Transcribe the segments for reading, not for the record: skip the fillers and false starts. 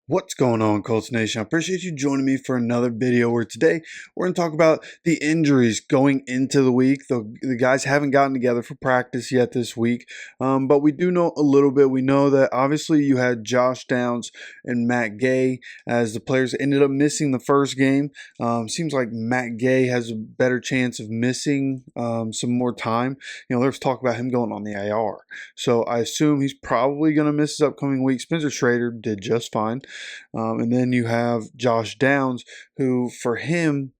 What's going on, Colts Nation? I appreciate you joining me for another video where today we're going to talk about the injuries going into the week. The guys haven't gotten together for practice yet this week, but we do know a little bit. We know that obviously you had Josh Downs and Matt Gay as the players ended up missing the first game. Seems like Matt Gay has a better chance of missing some more time. There's talk about him going on the IR. So I assume he's probably going to miss his upcoming week. Spencer Schrader did just fine. And then you have Josh Downs, who for him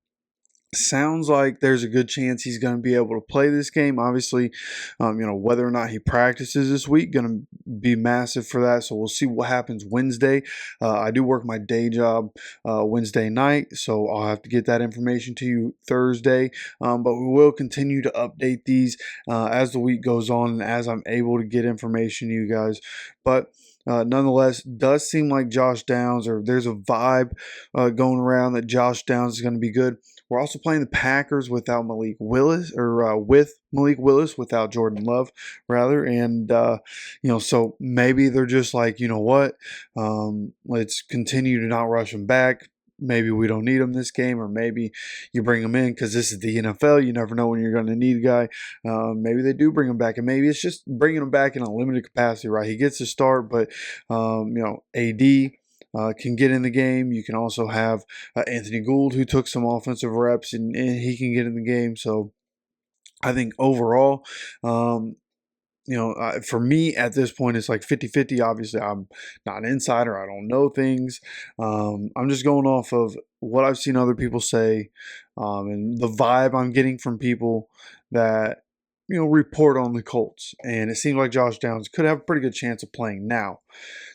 sounds like there's a good chance he's going to be able to play this game. Obviously, whether or not he practices this week, going to be massive for that. So we'll see what happens Wednesday. I do work my day job Wednesday night, so I'll have to get that information to you Thursday. But we will continue to update these as the week goes on and as I'm able to get information to you guys. But nonetheless, does seem like Josh Downs, or there's a vibe going around that Josh Downs is going to be good. We're also playing the Packers without Malik Willis, or with Malik Willis, without Jordan Love, rather. And, so maybe they're just like, you know what, let's continue to not rush him back. Maybe we don't need him this game, or maybe you bring him in because this is the NFL. You never know when you're going to need a guy. Maybe they do bring him back, and maybe it's just bringing him back in a limited capacity, right? He gets to start, but, AD can get in the game. You can also have Anthony Gould, who took some offensive reps, and he can get in the game. So I think overall, for me at this point, it's like 50-50. Obviously, I'm not an insider. I don't know things. I'm just going off of what I've seen other people say and the vibe I'm getting from people that, report on the Colts. And it seems like Josh Downs could have a pretty good chance of playing now.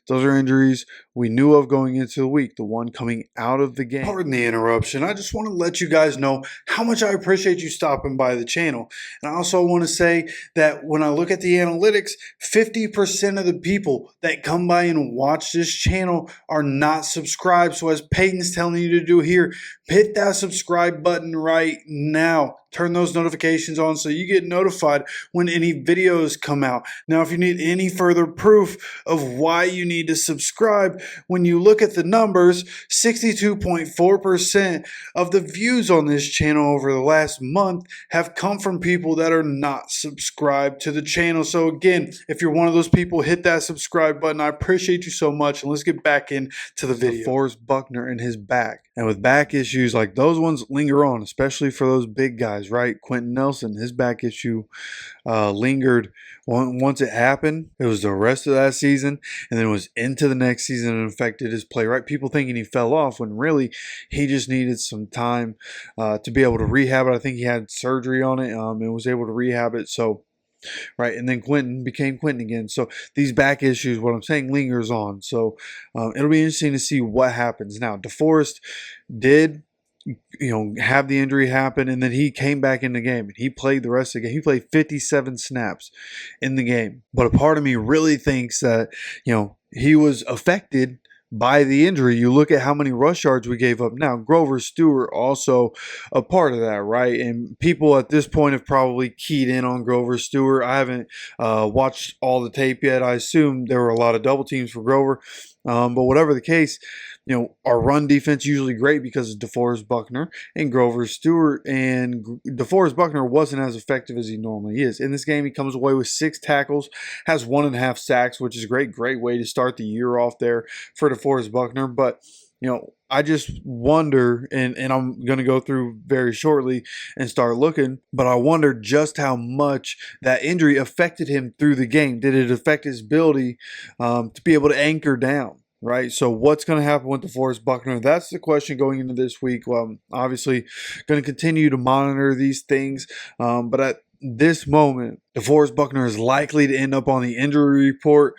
Those are injuries we knew of going into the week, the one coming out of the game. Pardon the interruption. I just want to let you guys know how much I appreciate you stopping by the channel. And I also want to say that when I look at the analytics, 50% of the people that come by and watch this channel are not subscribed. So as Peyton's telling you to do here, hit that subscribe button right now. Turn those notifications on so you get notified when any videos come out. Now, if you need any further proof of why you need to subscribe, when you look at the numbers, 62.4% of the views on this channel over the last month have come from people that are not subscribed to the channel. So again, if you're one of those people, hit that subscribe button. I appreciate you so much. And let's get back into the video. DeForest Buckner and his back. And with back issues, like those ones linger on, especially for those big guys, right? Quentin Nelson, his back issue lingered once it happened. It was the rest of that season, and then it was into the next season and affected his play, right? People thinking he fell off when really he just needed some time to be able to rehab it. I think he had surgery on it and was able to rehab it. So, right, and then Quentin became Quentin again. So these back issues, what I'm saying, lingers on. So it'll be interesting to see what happens. Now, DeForest did have the injury happen, and then he came back in the game and he played the rest of the game. He played 57 snaps in the game. But a part of me really thinks that, he was affected by the injury. You look at how many rush yards we gave up. Now, Grover Stewart also a part of that, right? And people at this point have probably keyed in on Grover Stewart. I haven't watched all the tape yet. I assume there were a lot of double teams for Grover. But whatever the case, our run defense usually great because of DeForest Buckner and Grover Stewart. And DeForest Buckner wasn't as effective as he normally is. In this game, he comes away with 6 tackles, has 1.5 sacks, which is great way to start the year off there for DeForest Buckner. But I just wonder, and I'm going to go through very shortly and start looking, but I wonder just how much that injury affected him through the game. Did it affect his ability to be able to anchor down? Right, so what's going to happen with DeForest Buckner? That's the question going into this week. Well, obviously, going to continue to monitor these things, but at this moment, DeForest Buckner is likely to end up on the injury report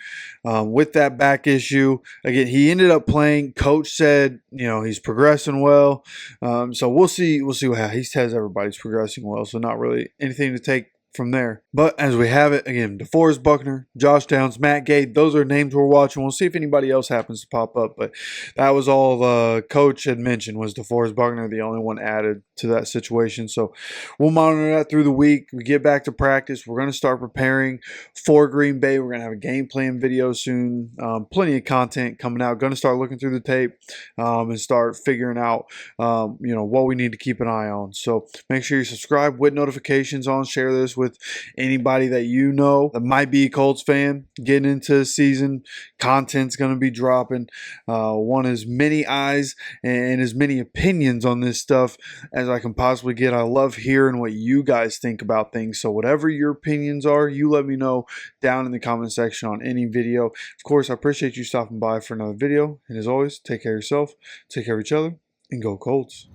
with that back issue. Again, he ended up playing. Coach said, he's progressing well. So we'll see. We'll see what happens. He says everybody's progressing well, so not really anything to take from there. But as we have it, again, DeForest Buckner, Josh Downs, Matt Gay, those are names we're watching. We'll see if anybody else happens to pop up. But that was all the coach had mentioned was DeForest Buckner, the only one added to that situation. So we'll monitor that through the week. We get back to practice. We're going to start preparing for Green Bay. We're going to have a game plan video soon. Plenty of content coming out. Going to start looking through the tape and start figuring out, what we need to keep an eye on. So make sure you subscribe with notifications on. Share this with anybody that you know that might be a Colts fan. Getting into the season, content's going to be dropping. Want as many eyes and as many opinions on this stuff as I can possibly get. I love hearing what you guys think about things. So whatever your opinions are, you let me know down in the comment section on any video. Of course, I appreciate you stopping by for another video. And as always, take care of yourself, take care of each other, and go Colts.